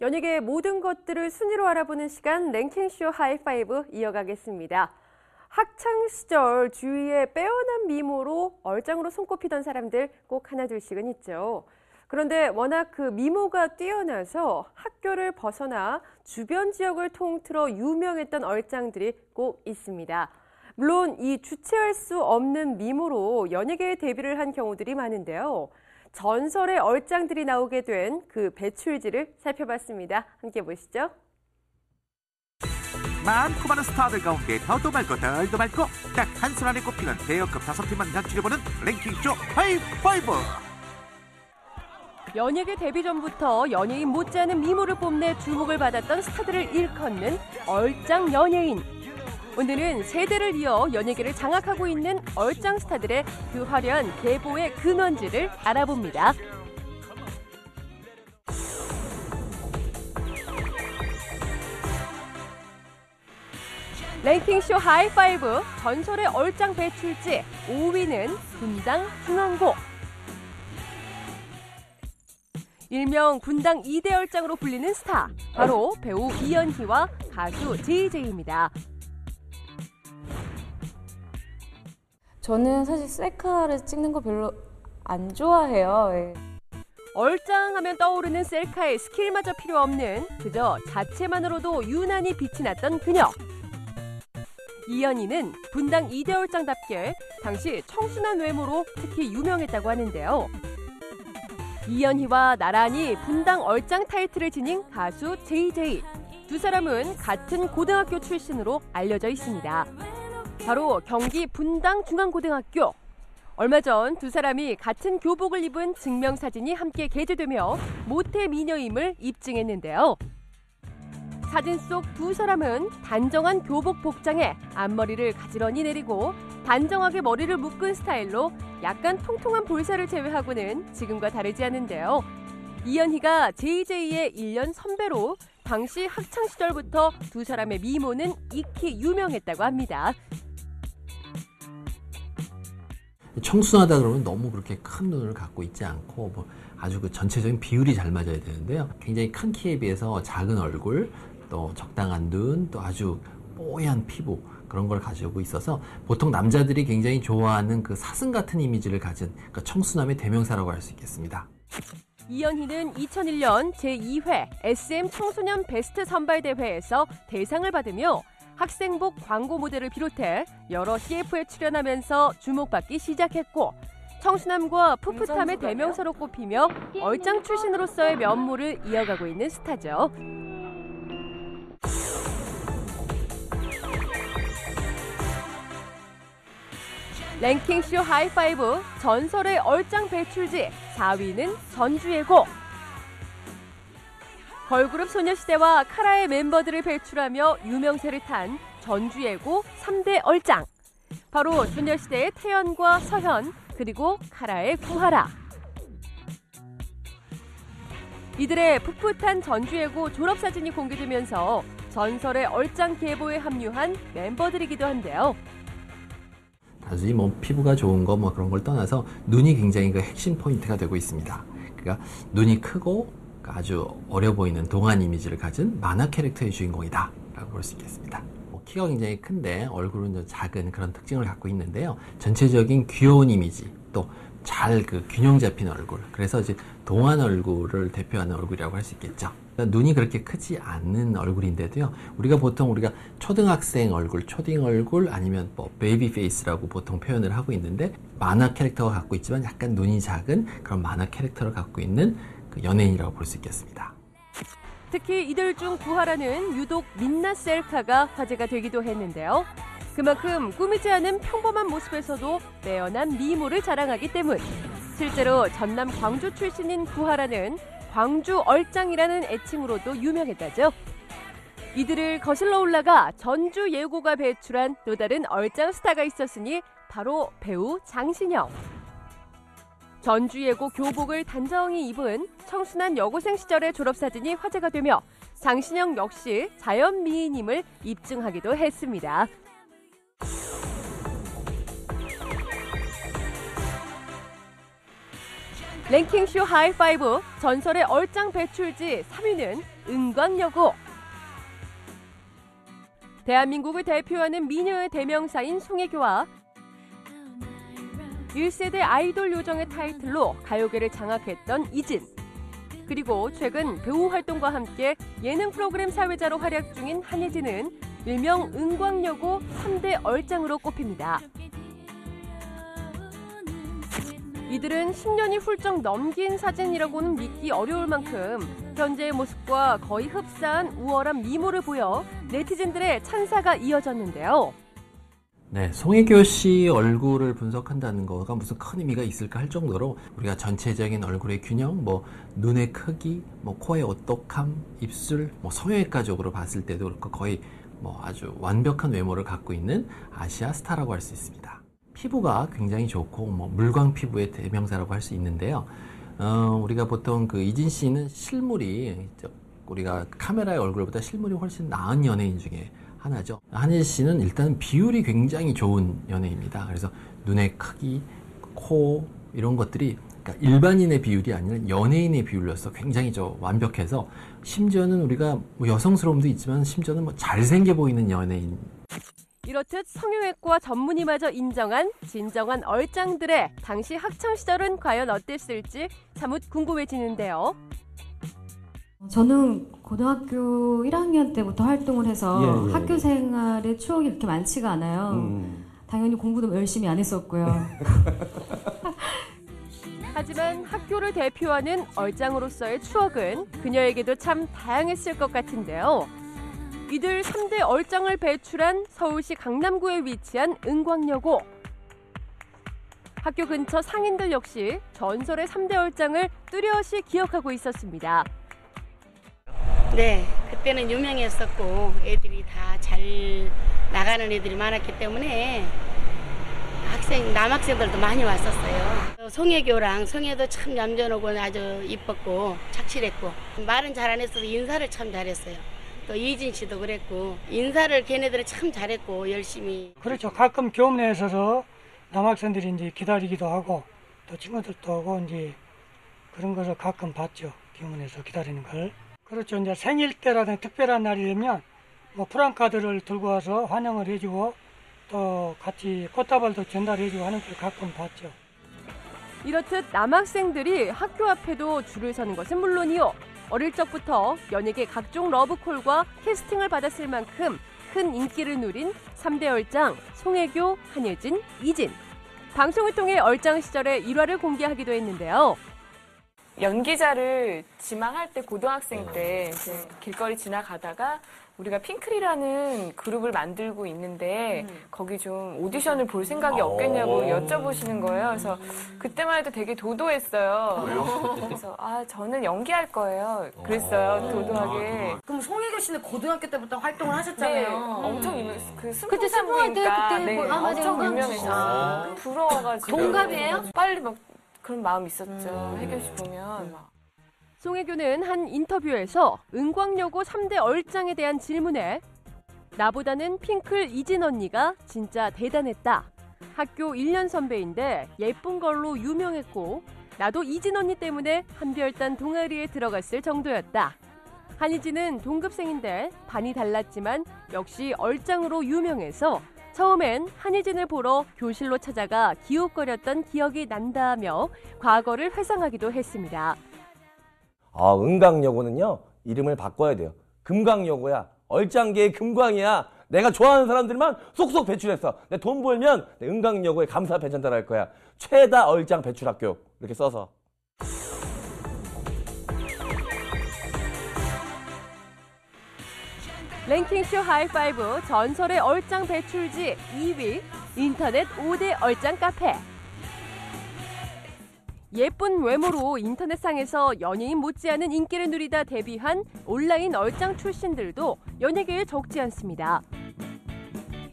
연예계의 모든 것들을 순위로 알아보는 시간 랭킹쇼 하이파이브 이어가겠습니다. 학창시절 주위에 빼어난 미모로 얼짱으로 손꼽히던 사람들 꼭 하나둘씩은 있죠. 그런데 워낙 그 미모가 뛰어나서 학교를 벗어나 주변 지역을 통틀어 유명했던 얼짱들이 꼭 있습니다. 물론 이 주체할 수 없는 미모로 연예계에 데뷔를 한 경우들이 많은데요. 전설의 얼짱들이 나오게 된 그 배출지를 살펴봤습니다. 함께 보시죠. 많고 많은 스타들 가운데 더도 말고 덜도 말고 딱 한 손 안에 꼽히는 대여급 5팀만 간추려보는 랭킹쇼 하이파이브. 연예계 데뷔 전부터 연예인 못지않은 미모를 뽐내 주목을 받았던 스타들을 일컫는 얼짱 연예인. 오늘은 세대를 이어 연예계를 장악하고 있는 얼짱 스타들의 그 화려한 계보의 근원지를 알아봅니다. 랭킹쇼 하이파이브 전설의 얼짱 배출지 5위는 분당 중앙고. 일명 분당 2대 얼짱으로 불리는 스타, 바로 배우 이연희와 가수 제이제이입니다. 저는 사실 셀카를 찍는 거 별로 안 좋아해요. 예. 얼짱하면 떠오르는 셀카의 스킬마저 필요 없는 그저 자체만으로도 유난히 빛이 났던 그녀. 이연희는 분당 2대 얼짱답게 당시 청순한 외모로 특히 유명했다고 하는데요. 이연희와 나란히 분당 얼짱 타이틀을 지닌 가수 제이제이. 두 사람은 같은 고등학교 출신으로 알려져 있습니다. 바로 경기 분당 중앙고등학교. 얼마 전 두 사람이 같은 교복을 입은 증명사진이 함께 게재되며 모태 미녀임을 입증했는데요. 사진 속 두 사람은 단정한 교복 복장에 앞머리를 가지런히 내리고 단정하게 머리를 묶은 스타일로 약간 통통한 볼살을 제외하고는 지금과 다르지 않은데요. 이연희가 제이제이의 1년 선배로 당시 학창시절부터 두 사람의 미모는 익히 유명했다고 합니다. 청순하다 그러면 너무 그렇게 큰 눈을 갖고 있지 않고 뭐 아주 그 전체적인 비율이 잘 맞아야 되는데요. 굉장히 큰 키에 비해서 작은 얼굴, 또 적당한 눈, 또 아주 뽀얀 피부 그런 걸 가지고 있어서 보통 남자들이 굉장히 좋아하는 그 사슴 같은 이미지를 가진 그러니까 청순함의 대명사라고 할 수 있겠습니다. 이연희는 2001년 제2회 SM 청소년 베스트 선발대회에서 대상을 받으며 학생복 광고 모델을 비롯해 여러 CF에 출연하면서 주목받기 시작했고 청순함과 풋풋함의 대명사로 꼽히며 얼짱 출신으로서의 면모를 이어가고 있는 스타죠. 랭킹쇼 하이파이브 전설의 얼짱 배출지 4위는 전주예고. 걸그룹 소녀시대와 카라의 멤버들을 배출하며 유명세를 탄 전주예고 3대 얼짱. 바로 소녀시대의 태연과 서현, 그리고 카라의 구하라. 이들의 풋풋한 전주예고 졸업사진이 공개되면서 전설의 얼짱 계보에 합류한 멤버들이기도 한데요. 단순히 뭐 피부가 좋은 거 뭐 그런 걸 떠나서 눈이 굉장히 그 핵심 포인트가 되고 있습니다. 그러니까 눈이 크고 아주 어려 보이는 동안 이미지를 가진 만화 캐릭터의 주인공이다 라고 볼 수 있겠습니다. 키가 굉장히 큰데 얼굴은 좀 작은 그런 특징을 갖고 있는데요. 전체적인 귀여운 이미지 또 잘 그 균형 잡힌 얼굴, 그래서 이제 동안 얼굴을 대표하는 얼굴이라고 할 수 있겠죠. 그러니까 눈이 그렇게 크지 않은 얼굴인데도요, 우리가 보통 초등학생 얼굴, 초딩 얼굴 아니면 뭐 베이비 페이스라고 보통 표현을 하고 있는데 만화 캐릭터가 갖고 있지만 약간 눈이 작은 그런 만화 캐릭터를 갖고 있는 그 연예인이라고 볼 수 있겠습니다. 특히 이들 중 구하라는 유독 민낯 셀카가 화제가 되기도 했는데요. 그만큼 꾸미지 않은 평범한 모습에서도 빼어난 미모를 자랑하기 때문. 실제로 전남 광주 출신인 구하라는 광주 얼짱이라는 애칭으로도 유명했다죠. 이들을 거슬러 올라가 전주 예고가 배출한 또 다른 얼짱 스타가 있었으니 바로 배우 장신영. 전주예고 교복을 단정히 입은 청순한 여고생 시절의 졸업사진이 화제가 되며 장신영 역시 자연 미인임을 입증하기도 했습니다. 랭킹쇼 하이파이브 전설의 얼짱 배출지 3위는 은광여고. 대한민국을 대표하는 미녀의 대명사인 송혜교와 1세대 아이돌 요정의 타이틀로 가요계를 장악했던 이진. 그리고 최근 배우 활동과 함께 예능 프로그램 사회자로 활약 중인 한예진은 일명 은광여고 3대 얼짱으로 꼽힙니다. 이들은 10년이 훌쩍 넘긴 사진이라고는 믿기 어려울 만큼 현재의 모습과 거의 흡사한 우월한 미모를 보여 네티즌들의 찬사가 이어졌는데요. 네, 송혜교 씨 얼굴을 분석한다는 거가 무슨 큰 의미가 있을까 할 정도로 우리가 전체적인 얼굴의 균형, 눈의 크기, 코의 오똑함, 입술, 성형외과적으로 봤을 때도 그렇고 거의 아주 완벽한 외모를 갖고 있는 아시아 스타라고 할 수 있습니다. 피부가 굉장히 좋고 물광 피부의 대명사라고 할 수 있는데요. 우리가 보통 그 이진 씨는 실물이 우리가 카메라의 얼굴보다 실물이 훨씬 나은 연예인 중에 하나죠. 한예진 씨는 일단 비율이 굉장히 좋은 연예인입니다. 그래서 눈의 크기, 코 이런 것들이 그러니까 일반인의 비율이 아니라 연예인의 비율로서 굉장히 완벽해서 심지어는 우리가 여성스러움도 있지만 심지어는 잘생겨 보이는 연예인. 이렇듯 성형외과 전문의마저 인정한 진정한 얼짱들의 당시 학창시절은 과연 어땠을지 사뭇 궁금해지는데요. 저는 고등학교 1학년 때부터 활동을 해서 학교 생활의 추억이 그렇게 많지가 않아요. 당연히 공부도 열심히 안 했었고요. 하지만 학교를 대표하는 얼짱으로서의 추억은 그녀에게도 참 다양했을 것 같은데요. 이들 3대 얼짱을 배출한 서울시 강남구에 위치한 은광여고. 학교 근처 상인들 역시 전설의 3대 얼짱을 뚜렷이 기억하고 있었습니다. 네, 그때는 유명했었고 애들이 다 잘 나가는 애들이 많았기 때문에 남학생들도 많이 왔었어요. 송혜교랑 송혜도 참 얌전하고 아주 이뻤고 착실했고 말은 잘 안 했어도 인사를 참 잘했어요. 또 이진 씨도 그랬고 인사를 걔네들은 참 잘했고 열심히. 그렇죠. 가끔 교문에 있어서 남학생들이 이제 기다리기도 하고 또 친구들도 하고 이제 그런 것을 가끔 봤죠. 교문에서 기다리는 걸. 그렇죠. 이제 생일 때라든가 특별한 날이 되면 프랑카드를 들고 와서 환영을 해주고 또 같이 꽃다발도 전달해주고 하는 걸 가끔 봤죠. 이렇듯 남학생들이 학교 앞에도 줄을 서는 것은 물론이요. 어릴 적부터 연예계 각종 러브콜과 캐스팅을 받았을 만큼 큰 인기를 누린 3대 얼짱 송혜교, 한예진, 이진. 방송을 통해 얼짱 시절의 일화를 공개하기도 했는데요. 연기자를 지망할 때 고등학생 때 이제 길거리 지나가다가 우리가 핑클이라는 그룹을 만들고 있는데 거기 좀 오디션을 볼 생각이 없겠냐고 여쭤보시는 거예요. 그래서 그때만 해도 되게 도도했어요. 그래서 저는 연기할 거예요. 그랬어요. 도도하게. 그럼 송혜교 씨는 고등학교 때부터 활동을 하셨잖아요. 네, 엄청 유명. 그때 스포할 때 그때 엄청 유명했었어요. 부러워가지고. 동갑이에요? 빨리 그런 마음이 있었죠. 혜교 씨 보면. 송혜교는 한 인터뷰에서 은광여고 3대 얼짱에 대한 질문에 나보다는 핑클 이진 언니가 진짜 대단했다. 학교 1년 선배인데 예쁜 걸로 유명했고 나도 이진 언니 때문에 한별단 동아리에 들어갔을 정도였다. 한이진은 동급생인데 반이 달랐지만 역시 얼짱으로 유명해서 처음엔 한예진을 보러 교실로 찾아가 기웃거렸던 기억이 난다며 과거를 회상하기도 했습니다. 은광여고는요 이름을 바꿔야 돼요. 금광여고야. 얼짱계의 금광이야. 내가 좋아하는 사람들만 쏙쏙 배출했어. 내 돈 벌면 내 은광여고에 감사 배 전달할 거야. 최다 얼짱 배출학교 이렇게 써서. 랭킹쇼 하이파이브 전설의 얼짱 배출지 2위 인터넷 5대 얼짱 카페. 예쁜 외모로 인터넷상에서 연예인 못지않은 인기를 누리다 데뷔한 온라인 얼짱 출신들도 연예계에 적지 않습니다.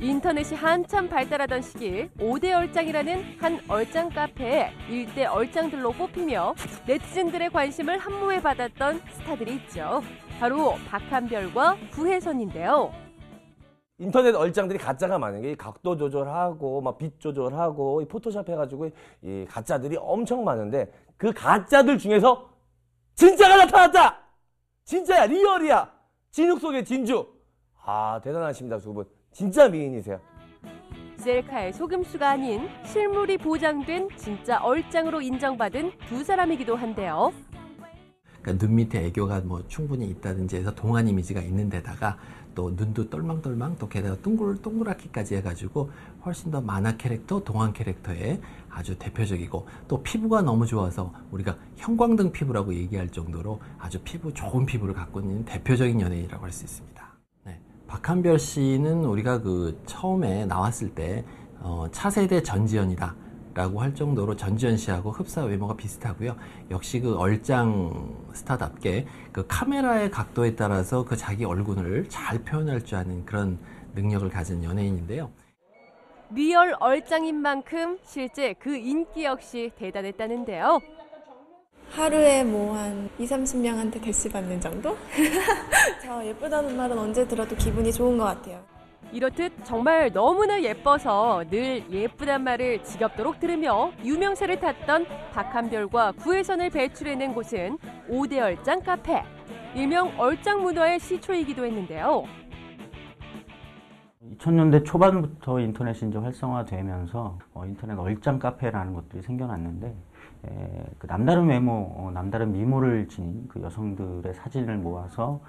인터넷이 한참 발달하던 시기 5대 얼짱이라는 한 얼짱 카페에 일대 얼짱들로 꼽히며 네티즌들의 관심을 한모에 받았던 스타들이 있죠. 바로 박한별과 구혜선인데요. 인터넷 얼짱들이 가짜가 많은 게 각도 조절하고 빛 조절하고 포토샵 해가지고 이 가짜들이 엄청 많은데 그 가짜들 중에서 진짜가 나타났다. 진짜야, 리얼이야. 진흙 속의 진주. 아, 대단하십니다, 두 분. 진짜 미인이세요. 셀카의 속임수가 아닌 실물이 보장된 진짜 얼짱으로 인정받은 두 사람이기도 한데요. 그러니까 눈 밑에 애교가 뭐 충분히 있다든지 해서 동안 이미지가 있는 데다가 또 눈도 똘망똘망 또 게다가 동그랗게까지 해가지고 훨씬 더 만화 캐릭터, 동안 캐릭터에 아주 대표적이고 또 피부가 너무 좋아서 우리가 형광등 피부라고 얘기할 정도로 아주 피부 좋은 피부를 갖고 있는 대표적인 연예인이라고 할 수 있습니다. 네. 박한별 씨는 우리가 그 처음에 나왔을 때 차세대 전지현이다 라고 할 정도로 전지현 씨하고 흡사 외모가 비슷하고요. 역시 그 얼짱 스타답게 그 카메라의 각도에 따라서 그 자기 얼굴을 잘 표현할 줄 아는 그런 능력을 가진 연예인인데요. 리얼 얼짱인 만큼 실제 그 인기 역시 대단했다는데요. 하루에 뭐 한 20-30명한테 대시 받는 정도? 저 예쁘다는 말은 언제 들어도 기분이 좋은 것 같아요. 이렇듯 정말 너무나 예뻐서 늘 예쁘단 말을 지겹도록 들으며 유명세를 탔던 박한별과 구혜선을 배출해낸 곳은 5대 얼짱 카페, 일명 얼짱 문화의 시초이기도 했는데요. 2000년대 초반부터 인터넷이 이제 활성화되면서 인터넷 얼짱 카페라는 것들이 생겨났는데 그 남다른 외모, 남다른 미모를 지닌 그 여성들의 사진을 모아서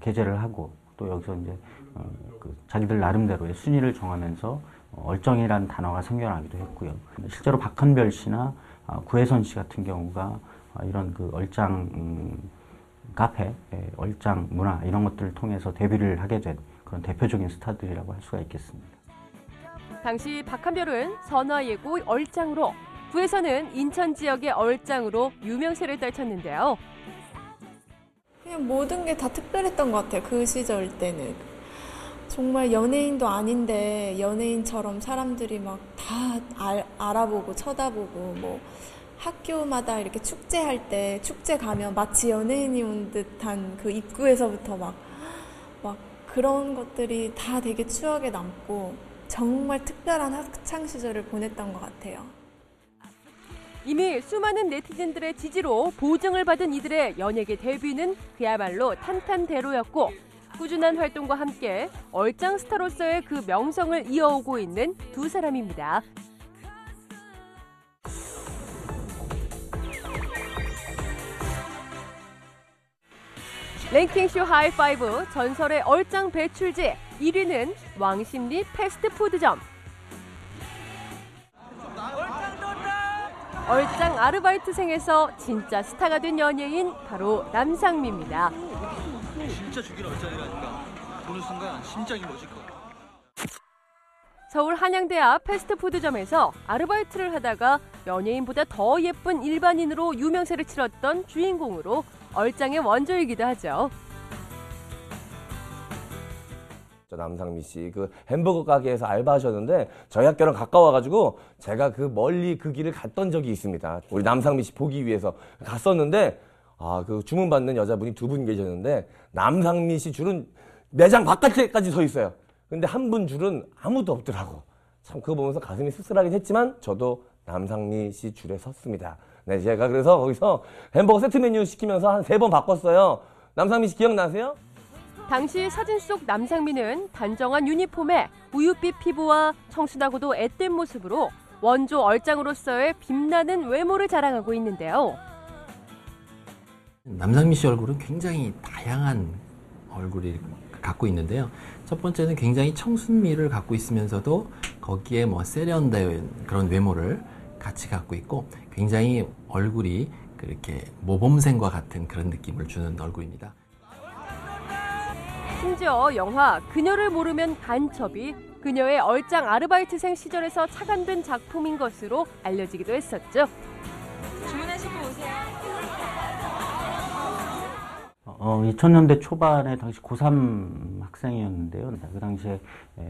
게재를 하고 또 여기서 이제 그 자기들 나름대로의 순위를 정하면서 얼짱이라는 단어가 생겨나기도 했고요. 실제로 박한별 씨나 구혜선 씨 같은 경우가 이런 그 얼짱 카페, 얼짱 문화 이런 것들을 통해서 데뷔를 하게 된 그런 대표적인 스타들이라고 할 수가 있겠습니다. 당시 박한별은 선화예고 얼짱으로, 구혜선은 인천 지역의 얼짱으로 유명세를 떨쳤는데요. 그냥 모든 게 다 특별했던 것 같아요. 그 시절 때는. 정말 연예인도 아닌데 연예인처럼 사람들이 막 다 알아보고 쳐다보고 뭐 학교마다 이렇게 축제할 때 축제 가면 마치 연예인이 온 듯한 그 입구에서부터 막 그런 것들이 다 되게 추억에 남고 정말 특별한 학창 시절을 보냈던 것 같아요. 이미 수많은 네티즌들의 지지로 보증을 받은 이들의 연예계 데뷔는 그야말로 탄탄대로였고 꾸준한 활동과 함께 얼짱 스타로서의 그 명성을 이어오고 있는 두 사람입니다. 랭킹쇼 하이파이브 전설의 얼짱 배출제 1위는 왕십리 패스트푸드점. 얼짱 아르바이트생에서 진짜 스타가 된 연예인 바로 남상미입니다. 진짜 죽일 얼짱이라니까. 보는 순간 심장이 멎을 것 같아. 서울 한양대 앞 패스트푸드점에서 아르바이트를 하다가 연예인보다 더 예쁜 일반인으로 유명세를 치렀던 주인공으로 얼짱의 원조이기도 하죠. 남상미 씨 그 햄버거 가게에서 알바하셨는데 저희 학교랑 가까워가지고 제가 그 멀리 그 길을 갔던 적이 있습니다. 우리 남상미 씨 보기 위해서 갔었는데 그 주문 받는 여자분이 두 분 계셨는데 남상미 씨 줄은 매장 바깥에까지 서 있어요. 근데 한 분 줄은 아무도 없더라고. 참 그거 보면서 가슴이 씁쓸하긴 했지만 저도 남상미 씨 줄에 섰습니다. 네, 제가 그래서 거기서 햄버거 세트 메뉴 시키면서 한 3번 바꿨어요. 남상미 씨 기억나세요? 당시 사진 속 남상미는 단정한 유니폼에 우윳빛 피부와 청순하고도 앳된 모습으로 원조 얼짱으로서의 빛나는 외모를 자랑하고 있는데요. 남상미 씨 얼굴은 굉장히 다양한 얼굴이 갖고 있는데요. 첫 번째는 굉장히 청순미를 갖고 있으면서도 거기에 뭐 세련된 그런 외모를 같이 갖고 있고 굉장히 얼굴이 그렇게 모범생과 같은 그런 느낌을 주는 얼굴입니다. 심지어 영화 그녀를 모르면 간첩이 그녀의 얼짱 아르바이트생 시절에서 착안된 작품인 것으로 알려지기도 했었죠. 주문하시고 오세요. 2000년대 초반에 당시 고3 학생이었는데요. 그 당시에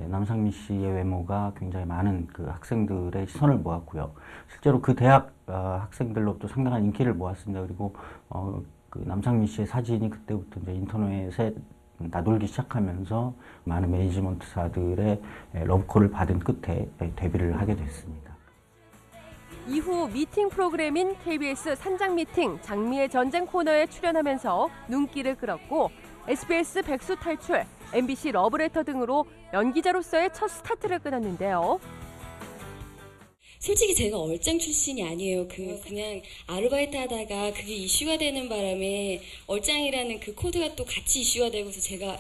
남상미 씨의 외모가 굉장히 많은 그 학생들의 시선을 모았고요. 실제로 그 대학 학생들로부터 상당한 인기를 모았습니다. 그리고 그 남상미 씨의 사진이 그때부터 이제 인터넷에 나돌기 시작하면서 많은 매니지먼트사들의 러브콜을 받은 끝에 데뷔를 하게 됐습니다. 이후 미팅 프로그램인 KBS 산장 미팅 장미의 전쟁 코너에 출연하면서 눈길을 끌었고 SBS 백수 탈출, MBC 러브레터 등으로 연기자로서의 첫 스타트를 끊었는데요. 솔직히 제가 얼짱 출신이 아니에요. 그냥 아르바이트 하다가 그게 이슈가 되는 바람에 얼짱이라는 그 코드가 또 같이 이슈가 되고서 제가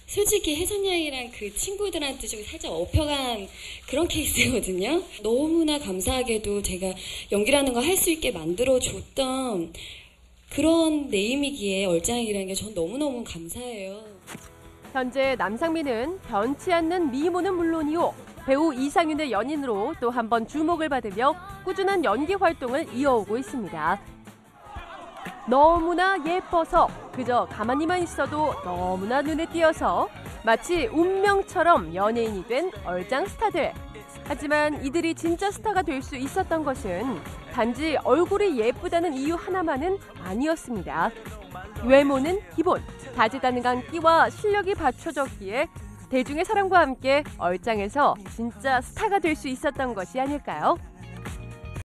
솔직히 혜선 양이랑 그 친구들한테 좀 살짝 업혀간 그런 케이스거든요. 너무나 감사하게도 제가 연기라는 거 할 수 있게 만들어줬던 그런 네임이기에 얼짱이라는 게 전 너무너무 감사해요. 현재 남상민은 변치 않는 미모는 물론이요. 배우 이상윤의 연인으로 또 한 번 주목을 받으며 꾸준한 연기 활동을 이어오고 있습니다. 너무나 예뻐서 그저 가만히만 있어도 너무나 눈에 띄어서 마치 운명처럼 연예인이 된 얼짱 스타들. 하지만 이들이 진짜 스타가 될 수 있었던 것은 단지 얼굴이 예쁘다는 이유 하나만은 아니었습니다. 외모는 기본, 다재다능한 끼와 실력이 받쳐졌기에 대중의 사랑과 함께 얼짱에서 진짜 스타가 될 수 있었던 것이 아닐까요?